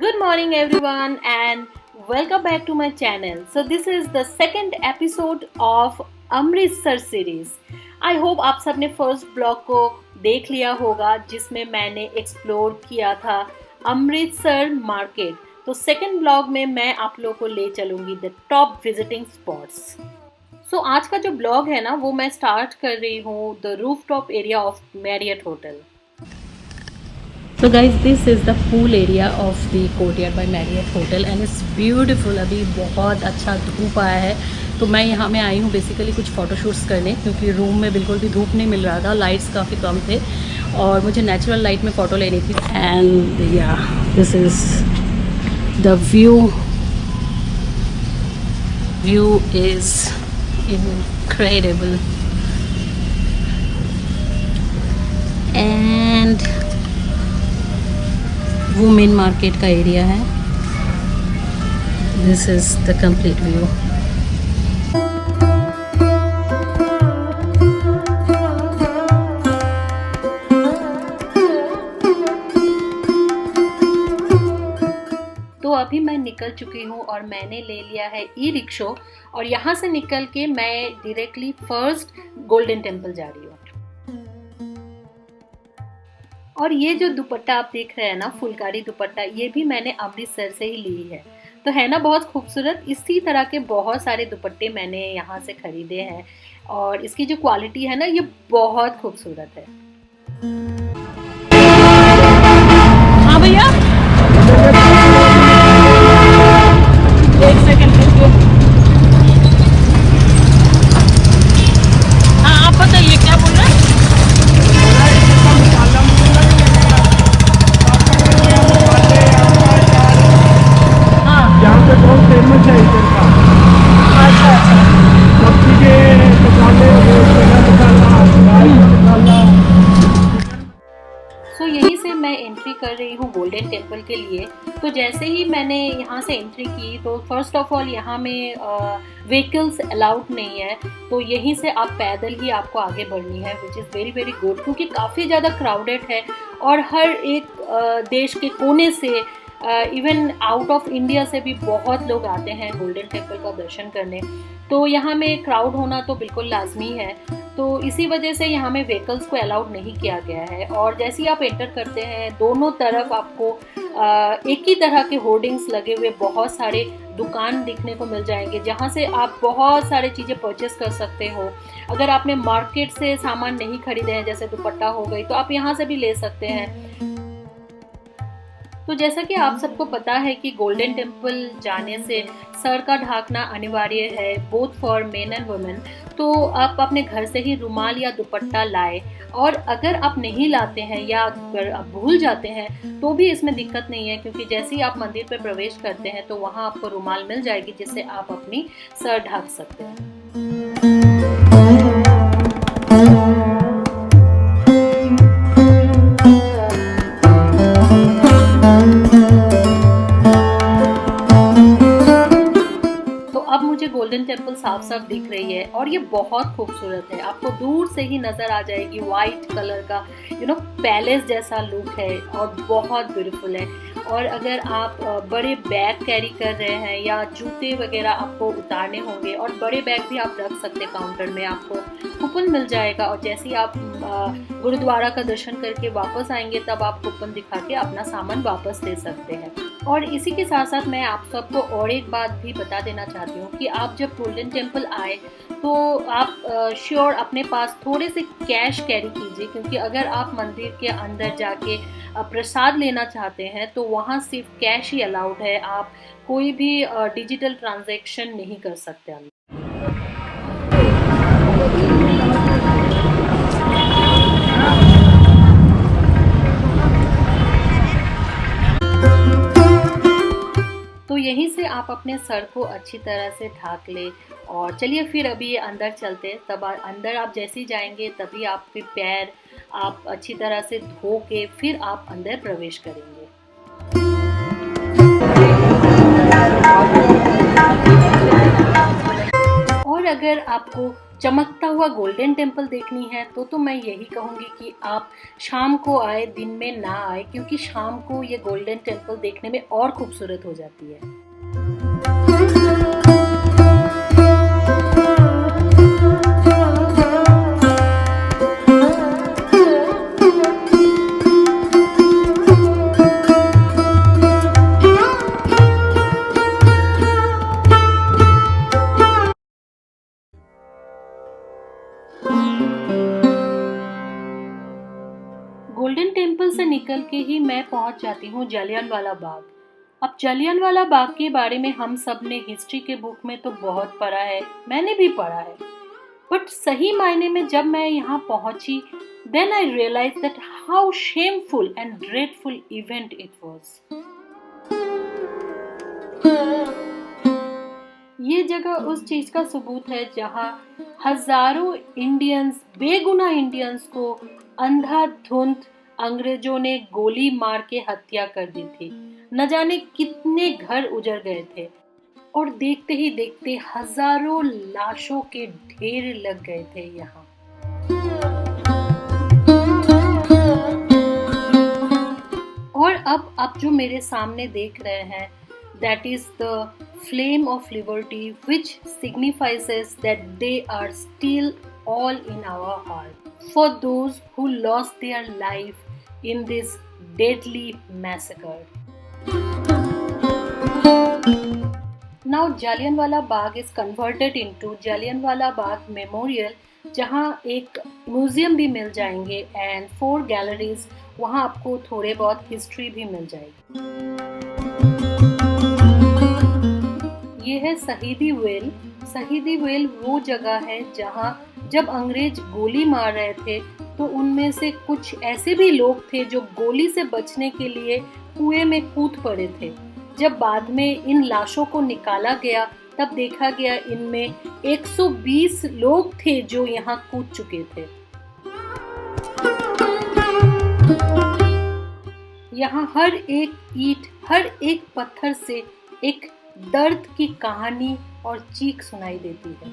Good morning, everyone, and welcome back to my channel. So, this is the second episode of Amritsar series. I hope आप सबने first blog को देख लिया होगा जिसमें मैंने एक्सप्लोर किया था अमृतसर मार्केट। तो सेकंड ब्लॉग में मैं आप लोगों को ले चलूँगी द टॉप विजिटिंग स्पॉट्स। सो आज का जो ब्लॉग है ना वो मैं स्टार्ट कर रही हूँ the roof top area of Marriott hotel. So guys, this is the pool area of the courtyard by Marriott Hotel and it's beautiful। अभी बहुत अच्छा धूप आया है तो मैं यहाँ में आई हूँ बेसिकली कुछ फ़ोटोशूट्स करने, क्योंकि रूम में बिल्कुल भी धूप नहीं मिल रहा था, लाइट्स काफ़ी कम थे और मुझे नेचुरल लाइट में फ़ोटो लेनी थी। एंड या this is the view is incredible and वो मेन मार्केट का एरिया है। This is the complete view. तो अभी मैं निकल चुकी हूँ और मैंने ले लिया है ई रिक्शो और यहाँ से निकल के मैं डायरेक्टली फर्स्ट गोल्डन टेम्पल जा रही हूँ। और ये जो दुपट्टा आप देख रहे हैं ना, फुलकारी दुपट्टा, ये भी मैंने अमृतसर से ही ली है। तो है ना बहुत खूबसूरत। इसी तरह के बहुत सारे दुपट्टे मैंने यहाँ से खरीदे हैं और इसकी जो क्वालिटी है ना ये बहुत खूबसूरत है। हाँ भैया, एक सेकंड रुकिए। हाँ आप बताइए क्या बोल रहे हैं। यहाँ पे बहुत फेमस है इधर का। अच्छा अच्छा। सब्जी के मसाले, मसाला। सो यहीं से मैं एंट्री कर रही हूँ गोल्डन टेम्पल के लिए। तो जैसे ही मैंने यहाँ से एंट्री की तो फर्स्ट ऑफ ऑल यहाँ में व्हीकल्स अलाउड नहीं है, तो यहीं से आप पैदल ही आपको आगे बढ़नी है, which is very very good, क्योंकि काफ़ी ज़्यादा क्राउडेड है और हर एक देश के कोने से इवन आउट ऑफ इंडिया से भी बहुत लोग आते हैं गोल्डन टेम्पल का दर्शन करने। तो यहाँ में क्राउड होना तो बिल्कुल लाजमी है, तो इसी वजह से यहाँ में व्हीकल्स को अलाउड नहीं किया गया है। और जैसे ही आप एंटर करते हैं दोनों तरफ आपको एक ही तरह के होर्डिंग्स लगे हुए बहुत सारे दुकान दिखने को मिल जाएंगे, जहाँ से आप बहुत सारे चीज़ें परचेस कर सकते हो। अगर आपने मार्केट से सामान नहीं खरीदे हैं, जैसे दुपट्टा हो गई, तो आप यहाँ से भी ले सकते हैं। तो जैसा कि आप सबको पता है कि गोल्डन टेम्पल जाने से सर का ढाकना अनिवार्य है, both for main and women. तो आप अपने घर से ही रुमाल या दुपट्टा लाए, और अगर आप नहीं लाते हैं या अगर आप भूल जाते हैं तो भी इसमें दिक्कत नहीं है, क्योंकि जैसे ही आप मंदिर पर प्रवेश करते हैं तो वहाँ आपको रुमाल मिल जाएगी जिससे आप अपनी सर ढक सकते हैं। गोल्डन टेम्पल साफ साफ दिख रही है और ये बहुत खूबसूरत है। आपको दूर से ही नजर आ जाएगी, वाइट कलर का पैलेस जैसा लुक है और बहुत ब्यूटीफुल है। और अगर आप बड़े बैग कैरी कर रहे हैं या जूते वगैरह आपको उतारने होंगे, और बड़े बैग भी आप रख सकते हैं, काउंटर में आपको कूपन मिल जाएगा और जैसे ही आप गुरुद्वारा का दर्शन करके वापस आएंगे तब आप कूपन दिखा के अपना सामान वापस दे सकते हैं। और इसी के साथ साथ मैं आप सबको और एक बात भी बता देना चाहती हूँ कि आप जब गोल्डन टेम्पल आए तो आप श्योर अपने पास थोड़े से कैश कैरी कीजिए, क्योंकि अगर आप मंदिर के अंदर जाके प्रसाद लेना चाहते हैं तो वहाँ सिर्फ कैश ही अलाउड है, आप कोई भी डिजिटल ट्रांजैक्शन नहीं कर सकते। तो यहीं से आप अपने सर को अच्छी तरह से ढक ले। और चलिए फिर अभी अंदर चलते हैं। तब अंदर आप जैसे ही जाएंगे तभी आपके पैर आप अच्छी तरह से धो के फिर आप अंदर प्रवेश करेंगे। और अगर आपको चमकता हुआ गोल्डन टेम्पल देखनी है तो मैं यही कहूँगी कि आप शाम को आए, दिन में ना आए, क्योंकि शाम को ये गोल्डन टेम्पल देखने में और खूबसूरत हो जाती है। गोल्डन टेम्पल से निकल के ही मैं पहुंच जाती हूँ जलियांवाला बाग। अब जलियांवाला बाग के बारे में हम सब ने हिस्ट्री के बुक में तो बहुत पढ़ा है, मैंने भी पढ़ा है, बट सही मायने में जब मैं यहाँ पहुंची, then I realized that how shameful and dreadful event it was. ये जगह उस चीज का सबूत है जहाँ हजारों इंडियंस, बेगुनाह इंडियंस को अंधाधुंध अंग्रेजों ने गोली मार के हत्या कर दी थी। न जाने कितने घर उजड़ गए थे और देखते ही देखते हजारों लाशों के ढेर लग गए थे यहाँ। और अब आप जो मेरे सामने देख रहे हैं, that is the flame of liberty, which signifies that they are still all in our heart for those who lost their life in this deadly massacre. Now Jallianwala Bagh is converted into Jallianwala Bagh Memorial, जहाँ एक museum भी मिल जाएंगे and 4 galleries, वहाँ आपको थोड़े बहुत history भी मिल जाएगी। ये है शहीदी वेल। शहीदी वेल वो जगह है जहाँ जब अंग्रेज गोली मार रहे थे तो उनमें से कुछ ऐसे भी लोग थे जो गोली से बचने के लिए कुएं में कूद पड़े थे। जब बाद में इन लाशों को निकाला गया तब देखा गया इनमें 120 लोग थे जो यहाँ कूद चुके थे। यहाँ हर एक ईंट, हर एक पत्थर से एक दर्द की कहानी और चीख सुनाई देती है।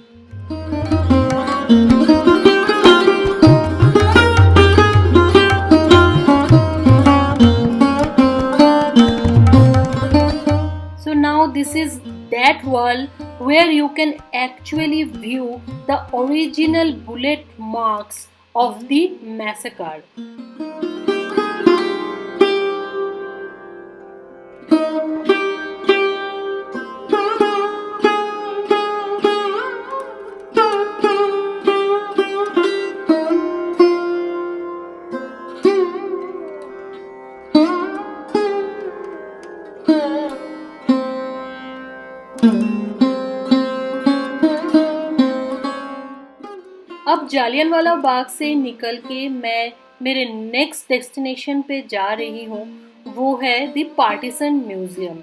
So now this is that wall where you can actually view the original bullet marks of the massacre. अब जालियनवाला बाग से निकल के मैं मेरे नेक्स्ट डेस्टिनेशन पे जा रही हूँ, वो है द पार्टीशन म्यूजियम।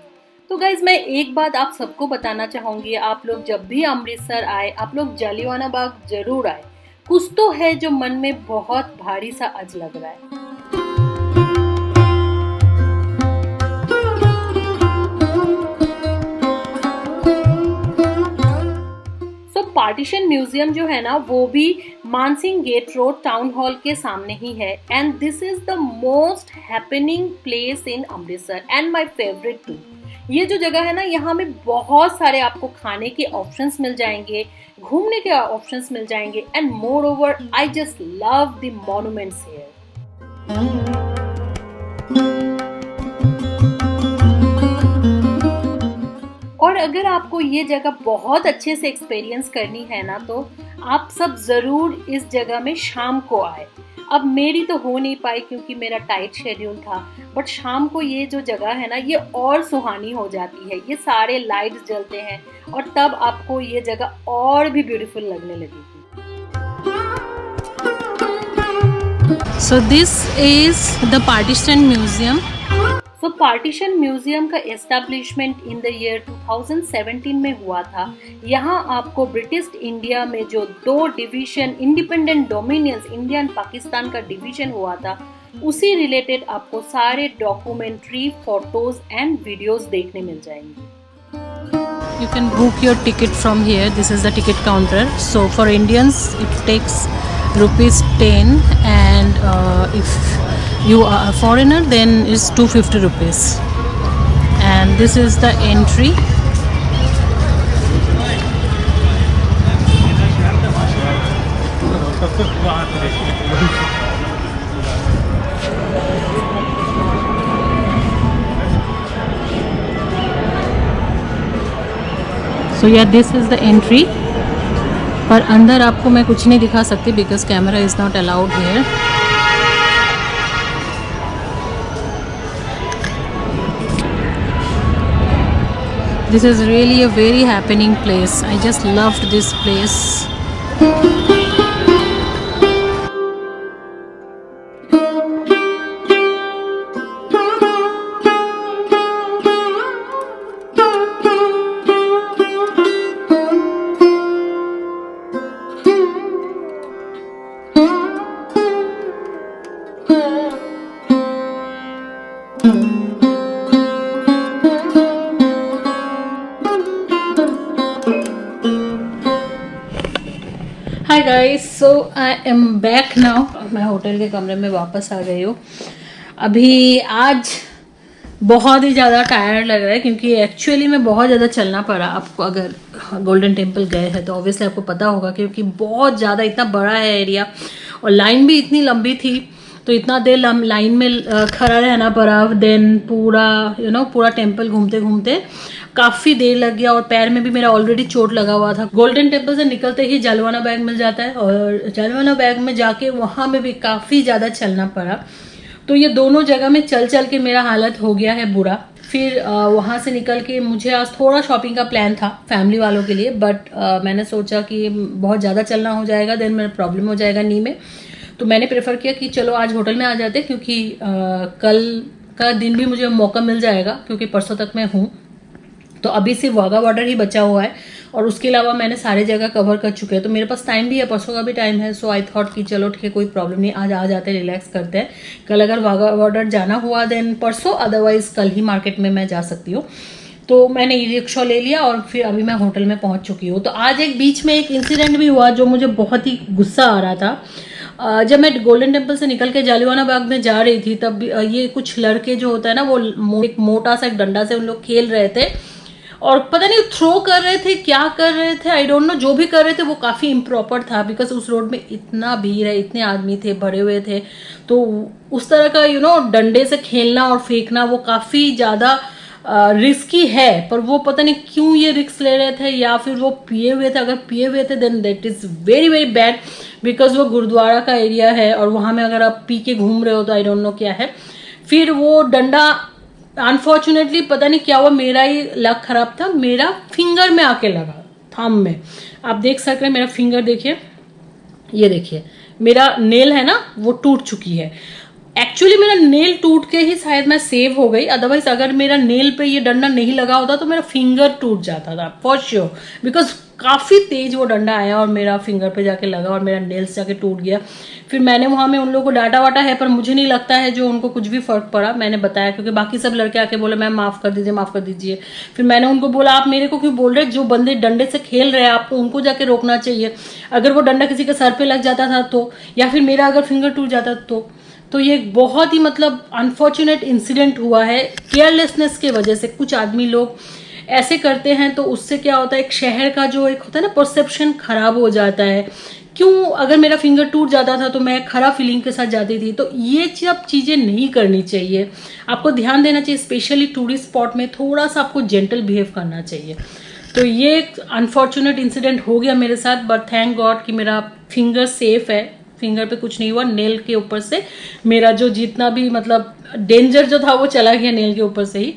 तो गाइज मैं एक बात आप सबको बताना चाहूँगी, आप लोग जब भी अमृतसर आए आप लोग जालियनवाला बाग जरूर आए। कुछ तो है जो मन में बहुत भारी सा अज लग रहा है। पार्टीशन म्यूजियम जो है ना वो भी Mansingh gate road town hall के सामने ही है and this is the most happening place in Amritsar and my favourite too. ये जो जगह है ना, यहाँ में बहुत सारे आपको खाने के ऑप्शंस मिल जाएंगे, घूमने के ऑप्शंस मिल जाएंगे and more over I just love the monuments here. और अगर आपको ये जगह बहुत अच्छे से एक्सपीरियंस करनी है ना तो आप सब ज़रूर इस जगह में शाम को आए। अब मेरी तो हो नहीं पाई क्योंकि मेरा टाइट शेड्यूल था, बट शाम को ये जो जगह है ना ये और सुहानी हो जाती है। ये सारे लाइट्स जलते हैं और तब आपको ये जगह और भी ब्यूटीफुल लगने लगेगी। So this is the Partition Museum. तो पार्टीशन म्यूजियम का एस्टेब्लिशमेंट इन द ईयर 2017 में हुआ था। यहाँ आपको ब्रिटिश इंडिया में जो 2 division, independent dominions, India and Pakistan का डिवीजन हुआ था, उसी रिलेटेड आपको सारे डॉक्यूमेंट्री, फोटोज एंड वीडियोस देखने मिल जाएंगे। you can book your ticket from here. This is the ticket counter. So for Indians it takes ₹10, and if you are a foreigner then it's ₹250. And this is the entry. So yeah, this is the entry. पर अंदर आपको मैं कुछ नहीं दिखा सकती because camera is not allowed here. This is really a very happening place. I just loved this place. Hi guys, so I am back now. मैं hotel के कमरे में वापस आ गई हूँ. अभी आज बहुत ही ज़्यादा टायर्ड लग रहा है क्योंकि एक्चुअली में बहुत ज़्यादा चलना पड़ा. आपको अगर गोल्डन टेम्पल गए हैं तो ऑब्वियसली आपको पता होगा क्योंकि बहुत ज़्यादा इतना बड़ा है एरिया और लाइन भी इतनी लंबी थी तो इतना देर लाइन में खड़ा रहना पड़ा. देन पूरा पूरा टेम्पल घूमते घूमते काफ़ी देर लग गया और पैर में भी मेरा ऑलरेडी चोट लगा हुआ था. गोल्डन टेम्पल से निकलते ही जालवाना बैग मिल जाता है और जालवाना बैग में जाके वहाँ में भी काफ़ी ज़्यादा चलना पड़ा. तो ये दोनों जगह में चल चल के मेरा हालत हो गया है बुरा. फिर वहाँ से निकल के मुझे आज थोड़ा शॉपिंग का प्लान था फैमिली वालों के लिए, बट मैंने सोचा कि बहुत ज़्यादा चलना हो जाएगा, देन मेरा प्रॉब्लम हो जाएगा नी में. तो मैंने प्रेफर किया कि चलो आज होटल में आ जाते क्योंकि कल का दिन भी मुझे मौका मिल जाएगा क्योंकि परसों तक मैं हूँ. तो अभी सिर्फ वाघा बॉर्डर ही बचा हुआ है और उसके अलावा मैंने सारे जगह कवर कर चुके हैं. तो मेरे पास टाइम भी है, परसों का भी टाइम है. सो आई थॉट कि चलो ठीक है, कोई प्रॉब्लम नहीं, आज आ जाते, रिलैक्स करते हैं. कल अगर वाघा बॉर्डर जाना हुआ देन परसों, अदरवाइज कल ही मार्केट में मैं जा सकती हूँ. तो मैंने ई रिक्शा ले लिया और फिर अभी मैं होटल में पहुँच चुकी हूँ. तो आज एक बीच में एक इंसिडेंट भी हुआ जो मुझे बहुत ही गुस्सा आ रहा था. जब मैं गोल्डन टेम्पल से निकल के जालियाना बाग में जा रही थी तब ये कुछ लड़के जो होता है ना वो एक मोटा सा एक डंडा से उन लोग खेल रहे थे और पता नहीं थ्रो कर रहे थे, क्या कर रहे थे, आई डोंट नो. जो भी कर रहे थे वो काफ़ी इम्प्रॉपर था बिकॉज उस रोड में इतना भीड़ है, इतने आदमी थे, भरे हुए थे. तो उस तरह का डंडे से खेलना और फेंकना वो काफ़ी ज़्यादा रिस्की है. पर वो पता नहीं क्यों ये रिस्क ले रहे थे, या फिर वो पिए हुए थे. अगर पिए हुए थे then that is very very bad because वो गुरुद्वारा का एरिया है और वहाँ में अगर आप पी के घूम रहे हो तो आई डोंट नो क्या है. फिर वो डंडा अनफॉर्चुनेटली पता नहीं क्या हुआ, मेरा ही लक खराब था, मेरा फिंगर में आके लगा, थंब में. आप देख सकते हैं मेरा फिंगर, देखिए, ये देखिए मेरा नेल है ना वो टूट चुकी है. एक्चुअली मेरा नेल टूट के ही शायद मैं सेव हो गई, अदरवाइज अगर मेरा नेल पे ये डंडा नहीं लगा होता तो मेरा फिंगर टूट जाता था फॉर श्योर बिकॉज काफ़ी तेज वो डंडा आया और मेरा फिंगर पे जाके लगा और मेरा नेल्स जाके टूट गया. फिर मैंने वहाँ में उन लोगों को डांटा वाटा है पर मुझे नहीं लगता है जो उनको कुछ भी फर्क पड़ा. मैंने बताया क्योंकि बाकी सब लड़के आके बोले मैम माफ़ कर दीजिए, माफ़ कर दीजिए. फिर मैंने उनको बोला आप मेरे को क्यों बोल रहे, जो बंदे डंडे से खेल रहे हैं आपको उनको जाके रोकना चाहिए. अगर वो डंडा किसी के सर पे लग जाता था तो, या फिर मेरा अगर फिंगर टूट जाता तो ये बहुत ही मतलब अनफॉर्चुनेट इंसिडेंट हुआ है. केयरलेसनेस के वजह से कुछ आदमी लोग ऐसे करते हैं तो उससे क्या होता है, एक शहर का जो एक होता है ना परसेप्शन खराब हो जाता है. क्यों, अगर मेरा फिंगर टूट जाता था तो मैं खराब फीलिंग के साथ जाती थी. तो ये सब चीज़ें नहीं करनी चाहिए, आपको ध्यान देना चाहिए. स्पेशली टूरिस्ट स्पॉट में थोड़ा सा आपको जेंटल बिहेव करना चाहिए. तो ये एक अनफॉर्चुनेट इंसिडेंट हो गया मेरे साथ, बट थैंक गॉड कि मेरा फिंगर सेफ है, फिंगर पे कुछ नहीं हुआ. नेल के ऊपर से मेरा जो जितना भी मतलब डेंजर जो था वो चला गया नेल के ऊपर से ही.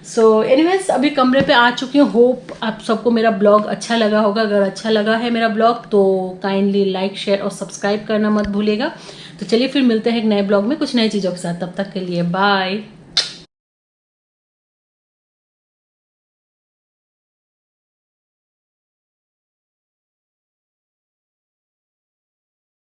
सो एनीवेज अभी कमरे पे आ चुकी हूँ. होप आप सबको मेरा ब्लॉग अच्छा लगा होगा. अगर अच्छा लगा है मेरा ब्लॉग तो काइंडली लाइक, शेयर और सब्सक्राइब करना मत भूलिएगा. तो चलिए फिर मिलते हैं एक नए ब्लॉग में कुछ नई चीज़ों के साथ. तब तक के लिए बाय.